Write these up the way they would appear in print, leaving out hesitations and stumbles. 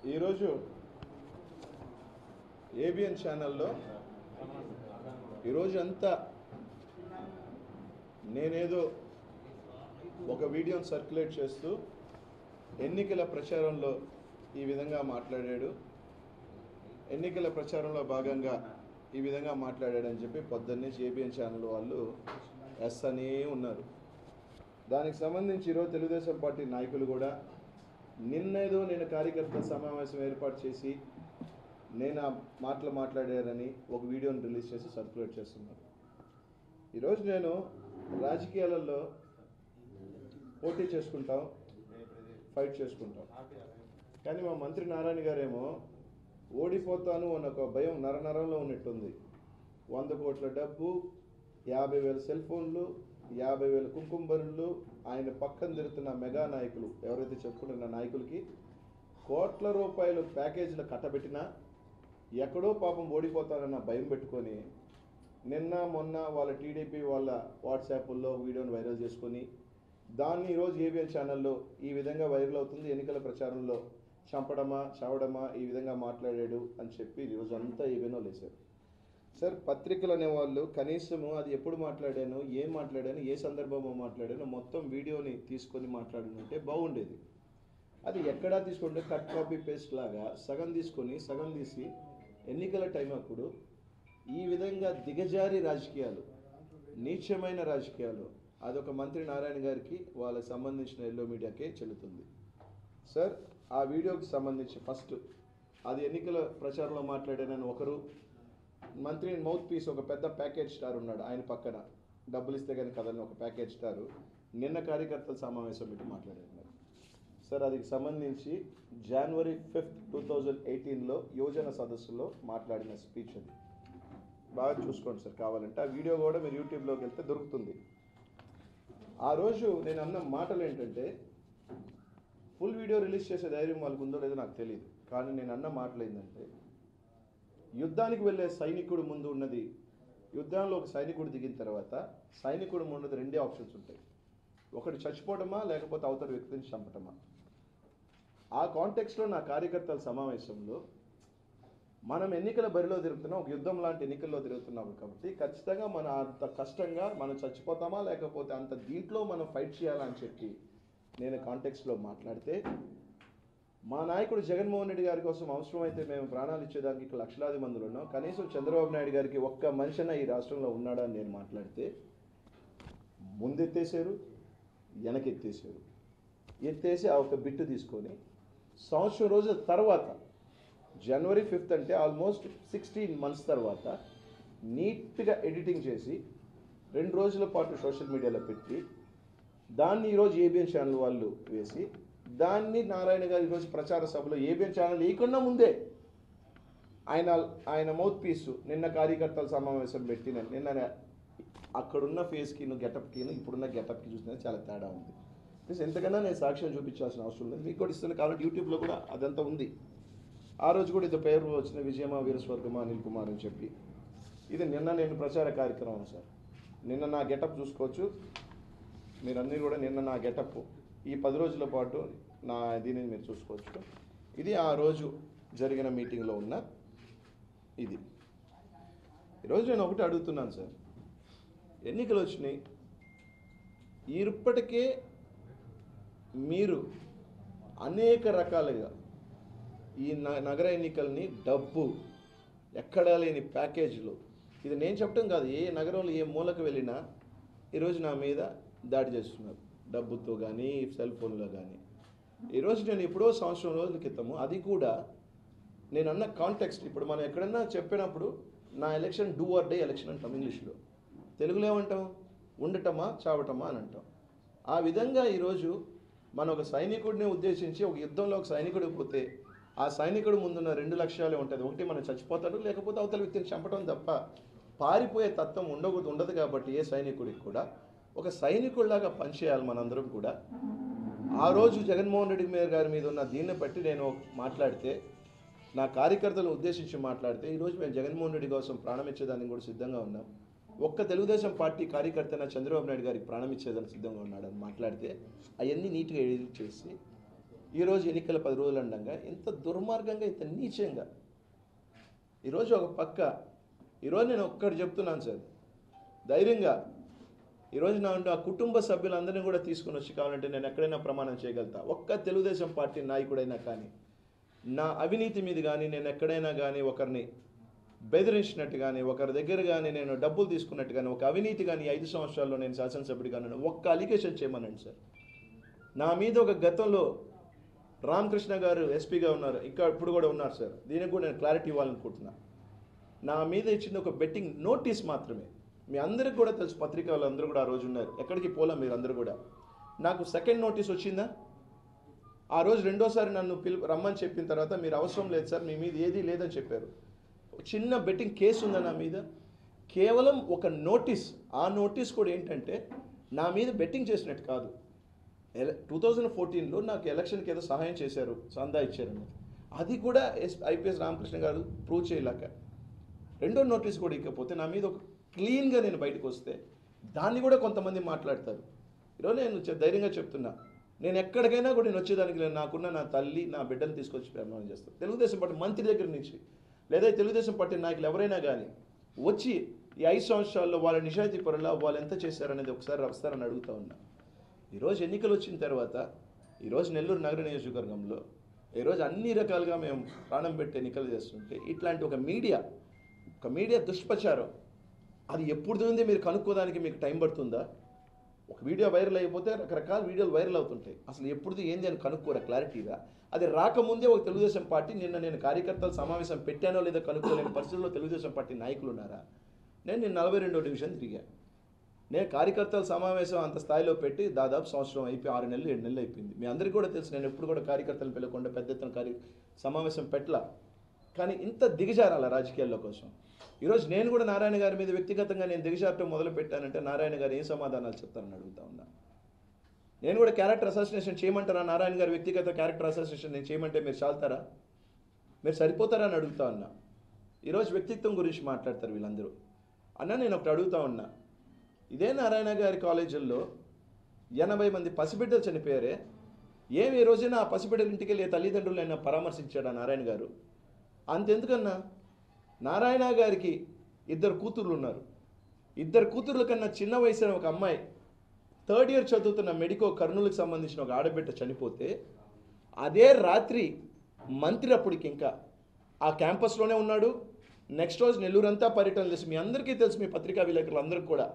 ఈరోజు ఏబిఎన్ ఛానల్లో ఈరోజు అంతా నేనేదో ఒక వీడియోని సర్క్యులేట్ చేస్తూ ఎన్నికల ప్రచారంలో ఈ విధంగా మాట్లాడాడు, ఎన్నికల ప్రచారంలో భాగంగా ఈ విధంగా మాట్లాడాడని చెప్పి పొద్దున్నే ఏబిఎన్ ఛానల్ వాళ్ళు ఎస్ అనే ఉన్నారు. దానికి సంబంధించి ఈరోజు తెలుగుదేశం పార్టీ నాయకులు కూడా నిన్నేదో నేను కార్యకర్తల సమావేశం ఏర్పాటు చేసి నేను ఆ మాటలు మాట్లాడారని ఒక వీడియోని రిలీజ్ చేసి సర్క్యులేట్ చేస్తున్నారు. ఈరోజు నేను రాజకీయాలలో పోటీ చేసుకుంటాం, ఫైట్ చేసుకుంటాం, కానీ మా మంత్రి నారాయణ గారేమో ఓడిపోతాను అన్న ఒక భయం నరనరంలో ఉన్నట్టుంది. 100 కోట్ల డబ్బు, 50,000 సెల్ ఫోన్లు, 50,000 కుంకుమ బరులు, ఆయన పక్కన తిరుగుతున్న మెగా నాయకులు ఎవరైతే చెప్పుకుంటున్న నాయకులకి కోట్ల రూపాయలు ప్యాకేజీలు కట్టబెట్టినా ఎక్కడో పాపం ఓడిపోతారన్న భయం పెట్టుకొని నిన్న మొన్న వాళ్ళ టీడీపీ వాళ్ళ వాట్సాప్లో వీడియోని వైరల్ చేసుకొని దాన్ని ఈరోజు ఏబిఎన్ ఛానల్లో ఈ విధంగా వైరల్ అవుతుంది. ఎన్నికల ప్రచారంలో చంపడమా చావడమా ఈ విధంగా మాట్లాడాడు అని చెప్పి ఈరోజు అంతా ఏబిఎన్లో లేశారు. సార్, పత్రికలు అనేవాళ్ళు కనీసము అది ఎప్పుడు మాట్లాడాను, ఏం మాట్లాడాను, ఏ సందర్భంలో మాట్లాడాను మొత్తం వీడియోని తీసుకొని మాట్లాడినంటే బాగుండేది. అది ఎక్కడా తీసుకుంటే కట్ కాపీ పేస్ట్ లాగా సగం తీసుకొని సగం తీసి ఎన్నికల టైం అప్పుడు ఈ విధంగా దిగజారి రాజకీయాలు, నీచమైన రాజకీయాలు అదొక మంత్రి నారాయణ గారికి వాళ్ళకి సంబంధించిన ఎల్లో మీడియాకే చెల్లుతుంది. సార్, ఆ వీడియోకి సంబంధించి ఫస్ట్ అది ఎన్నికల ప్రచారంలో మాట్లాడానని ఒకరు, మంత్రి మౌత్ పీస్ ఒక పెద్ద ప్యాకేజ్ స్టార్ ఉన్నాడు ఆయన పక్కన, డబ్బులు ఇస్తే కానీ కదని ఒక ప్యాకేజ్ స్టారు నిన్న కార్యకర్తల సమావేశం పెట్టి మాట్లాడారు. సార్, అది సంబంధించి January 5th, 2018లో యువజన సదస్సులో మాట్లాడిన స్పీచ్ అది బాగా చూసుకోండి సార్. కావాలంటే ఆ వీడియో కూడా మీరు యూట్యూబ్లోకి వెళ్తే దొరుకుతుంది. ఆ రోజు నేను అన్న మాటలు ఏంటంటే ఫుల్ వీడియో రిలీజ్ చేసే ధైర్యం వాళ్ళకు ఉందో లేదో నాకు తెలియదు, కానీ నేను అన్న మాటలు ఏంటంటే యుద్ధానికి వెళ్ళే సైనికుడు ముందు ఉన్నది, యుద్ధంలో ఒక సైనికుడు దిగిన తర్వాత సైనికుడు ముందు రెండే ఆప్షన్స్ ఉంటాయి, ఒకటి చచ్చిపోవడమా లేకపోతే అవతల వ్యక్తిని చంపటమా. ఆ కాంటెక్స్లో నా కార్యకర్తల సమావేశంలో మనం ఎన్నికల బరిలో తిరుగుతున్నాం, ఒక యుద్ధం లాంటి ఎన్నికల్లో తిరుగుతున్నాం కాబట్టి ఖచ్చితంగా మనం అంత కష్టంగా మనం చచ్చిపోతామా లేకపోతే అంత దీంట్లో మనం ఫైట్ చేయాలని చెప్పి నేను కాంటెక్స్లో మాట్లాడితే మా నాయకుడు జగన్మోహన్ రెడ్డి గారి కోసం అవసరమైతే మేము ప్రాణాలు ఇచ్చేదానికి ఇక్కడ లక్షలాది మందులు ఉన్నాం, కనీసం చంద్రబాబు నాయుడు గారికి ఒక్క మనిషిన ఈ రాష్ట్రంలో ఉన్నాడా అని నేను మాట్లాడితే ముందెత్తేసారు, వెనకెత్తేసారు. ఎత్తేసి ఆ ఒక బిట్టు తీసుకొని సంవత్సరం రోజుల తర్వాత January 5th అంటే ఆల్మోస్ట్ 16 months తర్వాత నీట్గా ఎడిటింగ్ చేసి 2 రోజుల పాటు సోషల్ మీడియాలో పెట్టి దాన్ని ఈరోజు ఏబిఎన్ ఛానల్ వాళ్ళు వేసి దాన్ని నారాయణ గారు ఈరోజు ప్రచార సభలో ఏబిఎన్ ఛానల్ లేకుండా ముందే ఆయన మౌత్ పీసు నిన్న కార్యకర్తల సమావేశం పెట్టిన నిన్న అక్కడున్న ఫేస్కి గెటప్కి ఇప్పుడున్న గెటప్కి చూసినా చాలా తేడా ఉంది. ప్లీజ్ ఎంతకన్నా నేను సాక్ష్యం చూపించాల్సిన అవసరం లేదు, మీకు కూడా ఇస్తున్నాను కాబట్టి యూట్యూబ్లో కూడా అదంతా ఉంది. ఆ రోజు కూడా ఇది పేరు వచ్చిన విజయమా వీరస్వర్గమా అనిల్ కుమార్ అని చెప్పి ఇది నిన్న నేను ప్రచార కార్యక్రమం సార్. నిన్న నా గెటప్ చూసుకోవచ్చు మీరన్నీ కూడా, నిన్న నా గెటప్ ఈ 10 రోజుల పాటు నా దీనిని మీరు చూసుకోవచ్చు. ఇది ఆ రోజు జరిగిన మీటింగ్లో ఉన్న ఇది. ఈరోజు నేను ఒకటి అడుగుతున్నాను సార్, ఎన్నికలు వచ్చినాయి, ఇప్పటికే మీరు అనేక రకాలుగా ఈ నగర ఎన్నికల్ని డబ్బు ఎక్కడా లేని ప్యాకేజీలు, ఇది నేను చెప్పడం కాదు, ఏ నగరంలో ఏ మూలకు వెళ్ళినా ఈరోజు నా మీద దాడి చేస్తున్నారు, డబ్బుతో కానీ సెల్ ఫోన్లో కానీ. ఈరోజు నేను ఎప్పుడో సంవత్సరం రోజుల క్రితము అది కూడా నేను అన్న కాంటెక్స్ట్, ఇప్పుడు మనం ఎక్కడన్నా చెప్పినప్పుడు నా election do or day election అంటాం ఇంగ్లీష్లో, తెలుగులో ఏమంటాం, ఉండటమా చావటమా అని అంటాం. ఆ విధంగా ఈరోజు మన ఒక సైనికుడిని ఉద్దేశించి ఒక యుద్ధంలో ఒక సైనికుడు పోతే ఆ సైనికుడు ముందున్న 2 లక్ష్యాలే ఉంటుంది, ఒకటి మనం చచ్చిపోతాడు లేకపోతే అవతల వ్యక్తిని చంపడం తప్ప పారిపోయే తత్వం ఉండదు. కాబట్టి ఏ సైనికుడికి కూడా ఒక సైనికుడిలాగా పనిచేయాలి మనందరం కూడా. ఆ రోజు జగన్మోహన్ రెడ్డి గారి మీద ఉన్న దీన్ని బట్టి నేను మాట్లాడితే, నా కార్యకర్తలను ఉద్దేశించి మాట్లాడితే ఈరోజు మేము జగన్మోహన్ రెడ్డి కోసం ప్రాణం ఇచ్చేదానికి కూడా సిద్ధంగా ఉన్నాం, ఒక్క తెలుగుదేశం పార్టీ కార్యకర్తన చంద్రబాబు నాయుడు గారికి ప్రాణం ఇచ్చేదానికి సిద్ధంగా ఉన్నాడని మాట్లాడితే అవన్నీ నీట్గా ఎడిట్ చేసి ఈరోజు ఎన్నికల 10 రోజులు అండంగా ఇంత దుర్మార్గంగా ఇంత నీచంగా ఈరోజు ఒక పక్క ఈరోజు నేను ఒక్కటి చెప్తున్నాను సార్ ధైర్యంగా ఈరోజు నా కుటుంబ సభ్యులందరినీ కూడా తీసుకుని వచ్చి కావాలంటే నేను ఎక్కడైనా ప్రమాణం చేయగలుగుతా. ఒక్క తెలుగుదేశం పార్టీ నాయకుడైనా కానీ నా అవినీతి మీద కానీ నేను ఎక్కడైనా కానీ ఒకరిని బెదిరించినట్టు కానీ ఒకరి దగ్గర కానీ నేను డబ్బులు తీసుకున్నట్టు కానీ ఒక అవినీతి కానీ 5 సంవత్సరాల్లో నేను శాసనసభ్యుడిగా ఒక్క అలిగేషన్ చేయమనండి సార్. నా మీద ఒక గతంలో రామకృష్ణ గారు ఎస్పీగా ఉన్నారు, ఇంకా ఇప్పుడు కూడా ఉన్నారు సార్. దీనికి కూడా నేను క్లారిటీ ఇవ్వాలనుకుంటున్నా. నా మీద ఇచ్చింది ఒక బెట్టింగ్ నోటీస్ మాత్రమే. మీ అందరికి కూడా తెలుసు, పత్రికా వాళ్ళందరూ కూడా ఆ రోజు ఉన్నారు, ఎక్కడికి పోలా మీరు అందరూ కూడా. నాకు సెకండ్ నోటీస్ వచ్చిందా? ఆ రోజు రెండోసారి నన్ను రమ్మని చెప్పిన తర్వాత మీరు అవసరం లేదు సార్, మీ మీద ఏదీ లేదని చెప్పారు. చిన్న బెట్టింగ్ కేసు ఉందా నా మీద? కేవలం ఒక నోటీస్. ఆ నోటీస్ కూడా ఏంటంటే నా మీద బెట్టింగ్ చేసినట్టు కాదు. 2014లో నాకు ఎలక్షన్కి ఏదో సహాయం చేశారు, సందా ఇచ్చారని, అది కూడా ఐపీఎస్ రామకృష్ణ గారు ప్రూవ్ చేయలేక రెండో నోటీస్ కూడా ఇకపోతే నా మీద ఒక క్లీన్గా నేను బయటకు వస్తే దాన్ని కూడా కొంతమంది మాట్లాడతారు. ఈరోజు నేను ధైర్యంగా చెప్తున్నా, నేను ఎక్కడికైనా కూడా నేను వచ్చేదానికి నేను నాకున్న నా తల్లి నా బిడ్డను తీసుకొచ్చి ప్రమాణం చేస్తాను. తెలుగుదేశం పార్టీ మంత్రి దగ్గర నుంచి లేదా తెలుగుదేశం పార్టీ నాయకులు ఎవరైనా కానీ వచ్చి ఈ 5 సంవత్సరాల్లో వాళ్ళ నిజాయితీ పరులా వాళ్ళు ఎంత చేశారనేది ఒకసారి వస్తారని అడుగుతా ఉన్నా. ఈరోజు ఎన్నికలు వచ్చిన తర్వాత ఈరోజు నెల్లూరు నగర నియోజకవర్గంలో ఈరోజు అన్ని రకాలుగా మేము ప్రాణం పెట్టి ఎన్నికలు చేస్తుంటే ఇట్లాంటి ఒక మీడియా దుష్ప్రచారం అది ఎప్పుడు ఉంది మీరు కనుక్కోదానికి మీకు టైం పడుతుందా? ఒక వీడియో వైరల్ అయిపోతే రకరకాల వీడియోలు వైరల్ అవుతుంటాయి. అసలు ఎప్పుడుది ఏంది అని కనుక్కోరా క్లారిటీగా. అది రాకముందే ఒక తెలుగుదేశం పార్టీ నేను కార్యకర్తల సమావేశం పెట్టానో లేదో కనుక్కోలేని పరిస్థితుల్లో తెలుగుదేశం పార్టీ నాయకులు ఉన్నారా? నేను 42వ డివిజన్ తిరిగా. నేను కార్యకర్తల సమావేశం అంత స్థాయిలో పెట్టి దాదాపు సంవత్సరం అయిపోయి 6 నెలలు 7 నెలలు అయిపోయింది. మీ అందరికీ కూడా తెలుసు, నేను ఎప్పుడు కూడా కార్యకర్తలు పిలవకుండా పెద్ద ఎత్తున సమావేశం పెట్టలా. కానీ ఇంత దిగజారాల రాజకీయాల్లో కోసం ఈరోజు నేను కూడా నారాయణ గారి మీద వ్యక్తిగతంగా నేను దిగజారటం మొదలు పెట్టానంటే నారాయణ గారు ఏం సమాధానాలు చెప్తారని అడుగుతా ఉన్నా. నేను కూడా క్యారెక్టర్ అసోసియేషన్ చేయమంటారా? నారాయణ గారి వ్యక్తిగత క్యారెక్టర్ అసోసియేషన్ నేను చేయమంటే మీరు చాలుతారా? మీరు సరిపోతారా అని అడుగుతా ఉన్నా. ఈరోజు వ్యక్తిత్వం గురించి మాట్లాడతారు వీళ్ళందరూ. అన్న నేను ఒకటి అడుగుతా ఉన్నా, ఇదే నారాయణ గారి కాలేజీల్లో 80 మంది పసిబిడ్డలు చనిపోయారే, ఏమి ఈ రోజున ఆ పసిబిడ్డల ఇంటికి వెళ్ళి తల్లిదండ్రులు అయినా పరామర్శించాడా నారాయణ గారు? అంతెందుకన్నా, నారాయణ గారికి 2 కూతుర్లు ఉన్నారు. 2 కూతుర్ల కన్నా చిన్న వయసున ఒక అమ్మాయి 3rd ఇయర్ చదువుతున్న మెడికో కర్నూలుకి సంబంధించిన ఒక ఆడబిడ్డ చనిపోతే అదే రాత్రి మంత్రి అప్పటికి ఇంకా ఆ క్యాంపస్లోనే ఉన్నాడు. నెక్స్ట్ రోజు నెల్లూరంతా పర్యటన చేసి మీ అందరికీ తెలుసు, మీ పత్రికా విలేకరులు అందరికీ కూడా,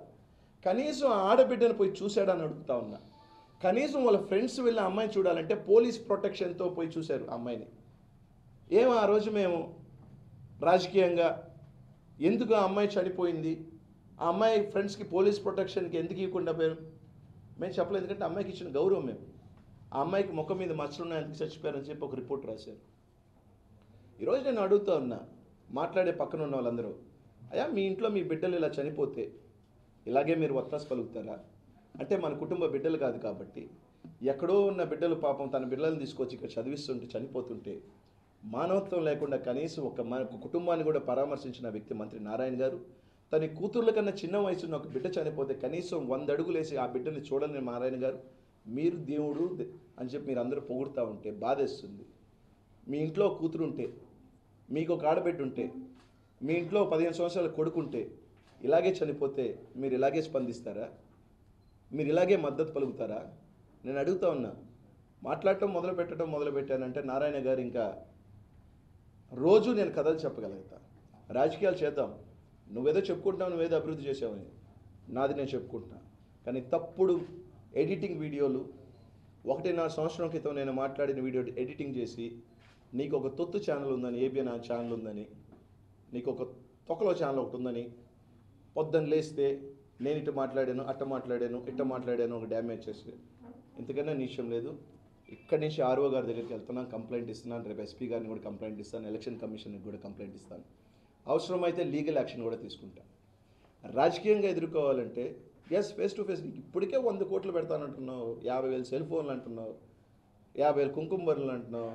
కనీసం ఆ ఆడబిడ్డను పోయి చూశాడని అడుగుతా ఉన్నా. కనీసం వాళ్ళ ఫ్రెండ్స్ వెళ్ళి ఆ అమ్మాయిని చూడాలంటే పోలీస్ ప్రొటెక్షన్తో పోయి చూశారు ఆ అమ్మాయిని. ఆ రోజు మేము రాజకీయంగా ఎందుకు ఆ అమ్మాయి చనిపోయింది, ఆ అమ్మాయి ఫ్రెండ్స్కి పోలీస్ ప్రొటెక్షన్కి ఎందుకు ఇవ్వకుండా పోయారు మేము చెప్పలేదు. ఎందుకంటే అమ్మాయికి ఇచ్చిన గౌరవం మేము. ఆ అమ్మాయికి ముఖం మీద మచ్చలున్నాయి ఎందుకు చచ్చిపోయారని చెప్పి ఒక రిపోర్ట్ రాశారు. ఈరోజు నేను అడుగుతా ఉన్నా, మాట్లాడే పక్కన ఉన్న వాళ్ళందరూ, అయ్యా మీ ఇంట్లో మీ బిడ్డలు ఇలా చనిపోతే ఇలాగే మీరు వత్తాసు పలుకుతారా? అంటే మన కుటుంబ బిడ్డలు కాదు కాబట్టి ఎక్కడో ఉన్న బిడ్డలు పాపం తన బిడ్డలను తీసుకొచ్చి ఇక్కడ చదివిస్తుంటే చనిపోతుంటే మానవత్వం లేకుండా కనీసం మన కుటుంబాన్ని కూడా పరామర్శించిన వ్యక్తి మంత్రి నారాయణ గారు. తన కూతుర్ల కన్నా చిన్న వయసున్న ఒక బిడ్డ చనిపోతే కనీసం 100 అడుగులేసి ఆ బిడ్డని చూడని నారాయణ గారు, మీరు దేవుడు అని చెప్పి మీరు అందరూ పొగుడుతూ ఉంటే బాధేస్తుంది. మీ ఇంట్లో కూతురు ఉంటే, మీకు ఒక ఆడబిడ్డ ఉంటే, మీ ఇంట్లో 15 సంవత్సరాల కొడుకుంటే ఇలాగే చనిపోతే మీరు ఇలాగే స్పందిస్తారా? మీరు ఇలాగే మద్దతు పలుకుతారా? నేను అడుగుతా ఉన్నా. మాట్లాడటం మొదలుపెట్టానంటే నారాయణ గారు ఇంకా రోజు నేను కథలు చెప్పగలుగుతా, రాజకీయాలు చేద్దాం, నువ్వేదో చెప్పుకుంటున్నావు, నువ్వేదో అభివృద్ధి చేసావని, నాది నేను చెప్పుకుంటున్నా. కానీ తప్పుడు ఎడిటింగ్ వీడియోలు 1.5 సంవత్సరం క్రితం నేను మాట్లాడిన వీడియో ఎడిటింగ్ చేసి నీకు ఒక తొత్తు ఛానల్ ఉందని, ఏబిఎన్ ఛానల్ ఉందని, నీకు ఒక తొక్కలో ఛానల్ ఒకటి ఉందని, పొద్దున్న లేస్తే నేను ఇట్ట మాట్లాడాను ఒక డ్యామేజ్ చేసి, ఇంతకన్నా నిశ్చయం లేదు. ఇక్కడి నుంచి ఆర్ఓ గారి దగ్గరికి వెళ్తున్నాను, కంప్లైంట్ ఇస్తున్నాను, రేపు ఎస్పీ గారిని కూడా కంప్లైంట్ ఇస్తాను, ఎలక్షన్ కమిషన్కి కూడా కంప్లైంట్ ఇస్తాను, అవసరమైతే లీగల్ యాక్షన్ కూడా తీసుకుంటాను. రాజకీయంగా ఎదుర్కోవాలంటే ఫేస్ టు ఫేస్. ఇప్పటికే 100 కోట్లు పెడతానంటున్నావు, 50,000 సెల్ ఫోన్లు అంటున్నావు, 50,000 కుంకుమ బర్రెలు అంటున్నావు,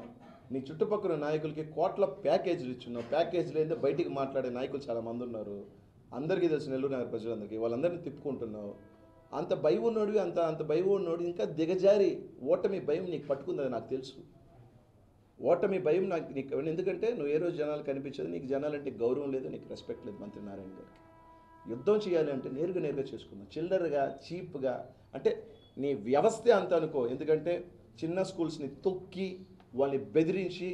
నీ చుట్టుపక్కల నాయకులకి కోట్ల ప్యాకేజీలు ఇచ్చున్నావు. ప్యాకేజీలు ఏందో బయటికి మాట్లాడే నాయకులు చాలామంది ఉన్నారు, అందరికీ తెలుసు, నెల్లూరు నగర ప్రజలందరికీ. వాళ్ళందరినీ తిప్పుకుంటున్నావు. అంత భయం ఉన్నోడివి, అంత భయం ఉన్నోడు ఇంకా దిగజారి ఓటమి భయం నీకు పట్టుకుంది, అది నాకు తెలుసు. ఓటమి భయం నీకు ఎందుకంటే నువ్వు ఏ రోజు జనాలు కనిపించదు, నీకు జనాలంటే గౌరవం లేదు, నీకు రెస్పెక్ట్ లేదు. మంత్రి నారాయణ గారికి యుద్ధం చేయాలి అంటే నేరుగా చేసుకుందాం. చిల్లరగా చీప్గా అంటే నీ వ్యవస్థే అంత అనుకో. ఎందుకంటే చిన్న స్కూల్స్ని తొక్కి వాళ్ళని బెదిరించి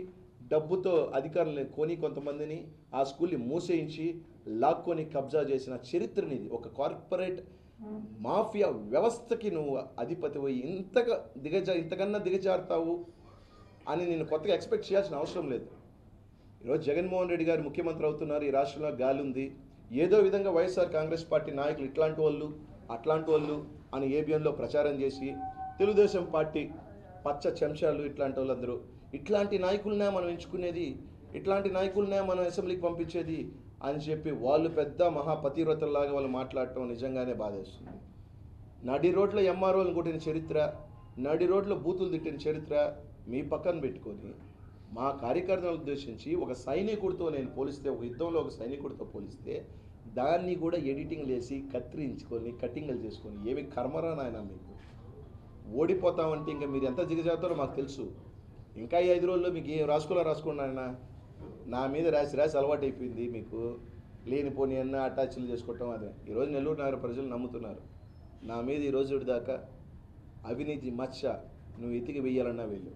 డబ్బుతో అధికారులను కొని కొంతమందిని ఆ స్కూల్ని మూసేయించి లాక్కొని కబ్జా చేసిన చరిత్రనిది. ఒక కార్పొరేట్ మాఫియా వ్యవస్థకి నువ్వు అధిపతి పోయి ఇంతకన్నా దిగజారుతావు అని నేను కొత్తగా ఎక్స్పెక్ట్ చేయాల్సిన అవసరం లేదు. ఈరోజు జగన్మోహన్ రెడ్డి గారు ముఖ్యమంత్రి అవుతున్నారు, ఈ రాష్ట్రంలో గాలి ఉంది. ఏదో విధంగా వైఎస్ఆర్ కాంగ్రెస్ పార్టీ నాయకులు ఇట్లాంటి వాళ్ళు అట్లాంటి వాళ్ళు అని ఏబిఎన్లో ప్రచారం చేసి తెలుగుదేశం పార్టీ పచ్చ చెంచాలు ఇట్లాంటి వాళ్ళందరూ ఇట్లాంటి నాయకులనే మనం ఎంచుకునేది, ఇట్లాంటి నాయకులనే మనం అసెంబ్లీకి పంపించేది అని చెప్పి వాళ్ళు పెద్ద మహాపతివ్రతల్లాగా వాళ్ళు మాట్లాడటం నిజంగానే బాధేస్తుంది. నడి రోడ్ల ఎంఆర్ఓలను కొట్టిన చరిత్ర, నడి రోడ్ల బూతులు తిట్టిన చరిత్ర మీ పక్కన పెట్టుకొని మా కార్యకర్తలను ఉద్దేశించి ఒక సైనికుడితో నేను పోలిస్తే, ఒక యుద్ధంలో ఒక సైనికుడితో పోలిస్తే దాన్ని కూడా ఎడిటింగ్లు వేసి కత్తిరించుకొని కటింగ్లు చేసుకొని ఏమి కర్మరా నాయన మీకు. ఓడిపోతామంటే ఇంకా మీరు ఎంత దిగజారుతారో మాకు తెలుసు. ఇంకా ఈ 5 రోజుల్లో మీకు ఏం రాసుకోండి ఆయన. నా మీద రాసి అలవాటు అయిపోయింది మీకు. లేనిపోని అన్న అటాచ్లు చేసుకోవటం అదే. ఈరోజు నెల్లూరు నగర ప్రజలు నమ్ముతున్నారు. నా మీద ఈ రోజు దాకా అవినీతి మచ్చ నువ్వు ఎతికి వెయ్యాలన్నా వీళ్ళు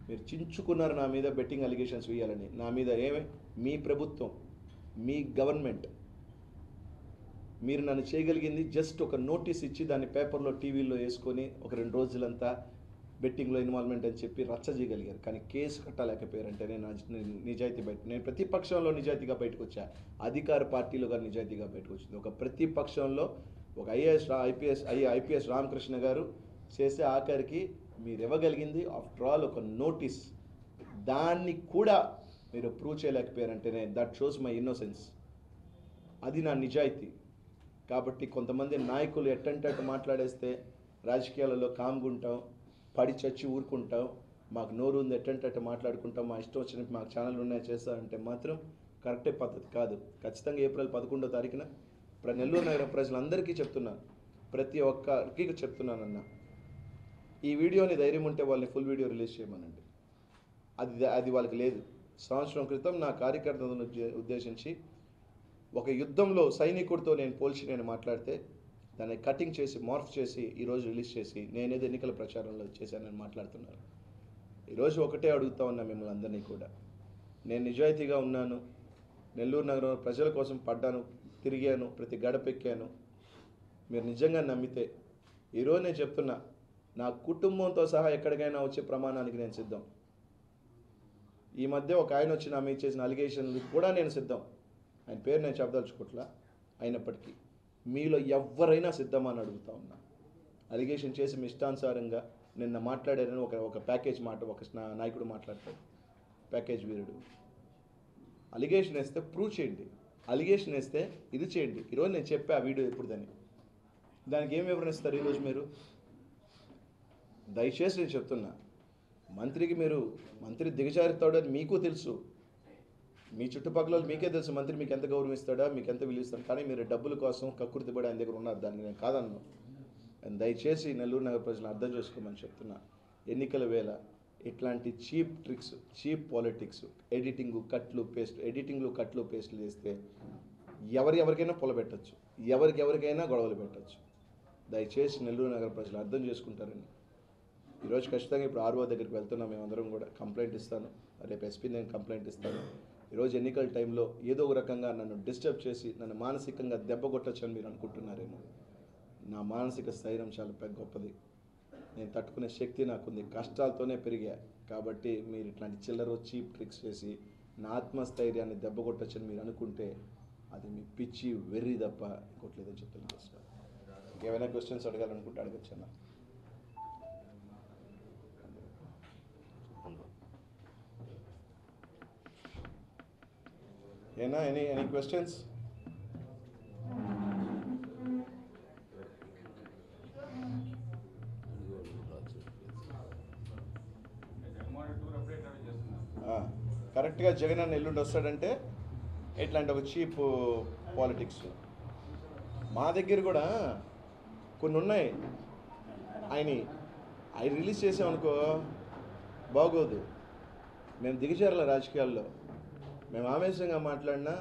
మీరు చించుకున్నారు నా మీద బెట్టింగ్ అలిగేషన్స్ వేయాలని. నా మీద మీ ప్రభుత్వం, మీ గవర్నమెంట్ మీరు నన్ను చేయగలిగింది జస్ట్ ఒక నోటీస్ ఇచ్చి దాన్ని పేపర్లో టీవీలో వేసుకొని ఒక 2 రోజులంతా బెట్టింగ్లో ఇన్వాల్వ్మెంట్ అని చెప్పి రచ్చ చేయగలిగారు. కానీ కేసు కట్టలేకపోయారంటే నేను నిజాయితీ నేను ప్రతిపక్షంలో నిజాయితీగా బయటకు వచ్చా, అధికార పార్టీలో కానీ నిజాయితీగా బయటకు వచ్చింది. ఒక ప్రతిపక్షంలో ఒక ఐపీఎస్ రామకృష్ణ గారు చేసే ఆఖరికి మీరు ఇవ్వగలిగింది ఆఫ్టర్ ఆల్ ఒక నోటీస్. దాన్ని కూడా మీరు ప్రూవ్ చేయలేకపోయారంటేనే దట్ షోస్ మై ఇన్నోసెన్స్. అది నా నిజాయితీ. కాబట్టి కొంతమంది నాయకులు ఎట్టంటే మాట్లాడేస్తే రాజకీయాలలో కామ్గుంటాం, పడి చచ్చి ఊరుకుంటాం, మాకు నోరు ఉంది ఎట్టంటే మాట్లాడుకుంటాం, మా ఇష్టం వచ్చినట్టు మాకు ఛానల్ ఉన్నాయి చేస్తారంటే మాత్రం కరెక్టే పద్ధతి కాదు. ఖచ్చితంగా ఏప్రిల్ 11వ తారీఖున నెల్లూరు నగర ప్రజలందరికీ చెప్తున్నాను, ప్రతి ఒక్కరికి చెప్తున్నానన్నా, ఈ వీడియోని ధైర్యం ఉంటే వాళ్ళని ఫుల్ వీడియో రిలీజ్ చేయమనండి. అది వాళ్ళకి లేదు. సంవత్సరం క్రితం నా కార్యకర్తలను ఉద్దేశించి ఒక యుద్ధంలో సైనికుడితో నేను మాట్లాడితే దాన్ని కటింగ్ చేసి మార్ఫ్ చేసి ఈరోజు రిలీజ్ చేసి నేనేదో ఎన్నికల ప్రచారంలో చేశానని మాట్లాడుతున్నారు. ఈరోజు ఒకటే అడుగుతా ఉన్నా మిమ్మల్ని అందరినీ కూడా, నేను నిజాయితీగా ఉన్నాను, నెల్లూరు నగరం ప్రజల కోసం పడ్డాను, తిరిగాను, ప్రతి గడపెక్కాను. మీరు నిజంగా నమ్మితే ఈరోజు నేను చెప్తున్నా, నా కుటుంబంతో సహా ఎక్కడికైనా వచ్చే ప్రమాణానికి నేను సిద్ధం. ఈ మధ్య ఒక ఆయన వచ్చి నా మీద చేసిన అలిగేషన్లు కూడా నేను సిద్ధం. ఆయన పేరు నేను చెప్పదలుచుకోవట్లా. అయినప్పటికీ మీలో ఎవరైనా సిద్ధమని అడుగుతా ఉన్నా. అలిగేషన్ చేసి మీ ఇష్టానుసారంగా నిన్న మాట్లాడారని ఒక ప్యాకేజ్ మాట ఒక నాయకుడు మాట్లాడతాడు, ప్యాకేజ్ వీరుడు. అలిగేషన్ వేస్తే ప్రూవ్ చేయండి, అలిగేషన్ వేస్తే ఇది చేయండి. ఈరోజు నేను చెప్పా ఆ వీడియో ఎప్పుడు దానికి ఏం వివరణ ఇస్తారు ఈరోజు మీరు? దయచేసి నేను చెప్తున్నా, మంత్రి దిగజారుతాడని మీకు తెలుసు, మీ చుట్టుపక్కల మీకే తెలుసు మంత్రి మీకు ఎంత గౌరవిస్తాడా, మీకు ఎంత విలువిస్తాడు. కానీ మీరు డబ్బుల కోసం కక్కుర్తిపడి ఆయన దగ్గర ఉన్నారు. దాన్ని నేను కాదన్నాను. దయచేసి నెల్లూరు నగర ప్రజలను అర్థం చేసుకోమని చెప్తున్నా. ఎన్నికల వేళ ఇట్లాంటి చీప్ ట్రిక్స్, చీప్ పాలిటిక్స్, ఎడిటింగ్లు కట్లు పేస్ట్లు చేస్తే ఎవరికైనా పొలబెట్టచ్చు, ఎవరికైనా గొడవలు పెట్టచ్చు. దయచేసి నెల్లూరు నగర ప్రజలు అర్థం చేసుకుంటారని ఈరోజు ఖచ్చితంగా ఇప్పుడు ఆర్ఓ దగ్గరికి వెళ్తున్నాం. మేమందరం కూడా కంప్లైంట్ ఇస్తాను, రేపు ఎస్పీ నేను కంప్లైంట్ ఇస్తాను. ఈరోజు ఎన్నికల టైంలో ఏదో ఒక రకంగా నన్ను డిస్టర్బ్ చేసి నన్ను మానసికంగా దెబ్బ కొట్టచ్చని మీరు అనుకుంటున్నారేమో. నా మానసిక స్థైర్యం చాలా గొప్పది, నేను తట్టుకునే శక్తి నాకుంది, కష్టాలతోనే పెరిగా. కాబట్టి మీరు ఇట్లాంటి చిల్లర చీప్ ట్రిక్స్ చేసి నా ఆత్మస్థైర్యాన్ని దెబ్బ కొట్టచ్చని మీరు అనుకుంటే అది మీ పిచ్చి వెర్రి తప్ప ఇంకోట్లేదో చెప్తాను. ఇంకేమైనా క్వశ్చన్స్ అడగాలనుకుంటే అడగచ్చన్నా. Any questions? కరెక్ట్గా జగన్ అన్న ఎల్లుండి వస్తాడంటే ఇట్లాంటి ఒక చీప్ పాలిటిక్స్ మా దగ్గర కూడా కొన్ని ఉన్నాయి. ఆయన అవి రిలీజ్ చేసామనుకో బాగోదు. మేము దిగజారుల రాజకీయాల్లో మేము ఆవేశంగా మాట్లాడినా,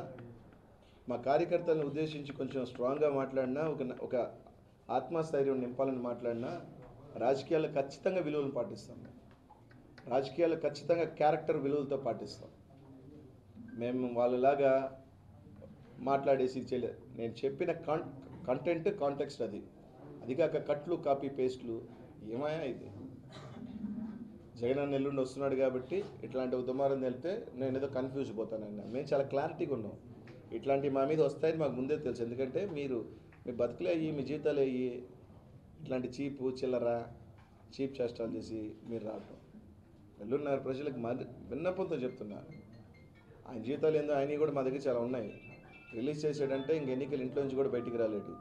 మా కార్యకర్తలను ఉద్దేశించి కొంచెం స్ట్రాంగ్గా మాట్లాడినా, ఒక ఆత్మస్థైర్యం నింపాలని మాట్లాడినా రాజకీయాల్లో ఖచ్చితంగా విలువలను పాటిస్తాం. రాజకీయాల్లో ఖచ్చితంగా క్యారెక్టర్ విలువలతో పాటిస్తాం. మేము వాళ్ళలాగా మాట్లాడేసి చేయలేదు. నేను చెప్పిన కంటెంట్ కాంటెక్స్ట్ అది కాక కట్లు కాపీ పేస్ట్లు ఏమయ్యా ఇది. జగన్ ఎల్లుండి వస్తున్నాడు కాబట్టి ఇట్లాంటి ఉద్యమాలను వెళ్తే నేను ఏదో కన్ఫ్యూజ్ పోతానన్నా. మేము చాలా క్లారిటీగా ఉన్నాం. ఇట్లాంటివి మా మీద వస్తాయని మాకు ముందే తెలుసు. ఎందుకంటే మీ బతుకులే అయ్యి, మీ జీతాలు అయ్యి ఇట్లాంటి చీప్ చేష్టాలు చేసి మీరు రావటం. ఎల్లున్నారు ప్రజలకు విన్నపంతో చెప్తున్నా. ఆయన జీతాలు ఏందో ఆయన కూడా మా దగ్గర చాలా ఉన్నాయి. రిలీజ్ చేసాడంటే ఇంక ఎన్నికలు ఇంట్లో నుంచి కూడా బయటికి రాలేడు.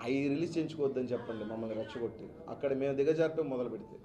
అవి రిలీజ్ చేయించుకోవద్దని చెప్పండి మమ్మల్ని రెచ్చగొట్టి. అక్కడ మేము దిగజారటం మొదలు పెడితే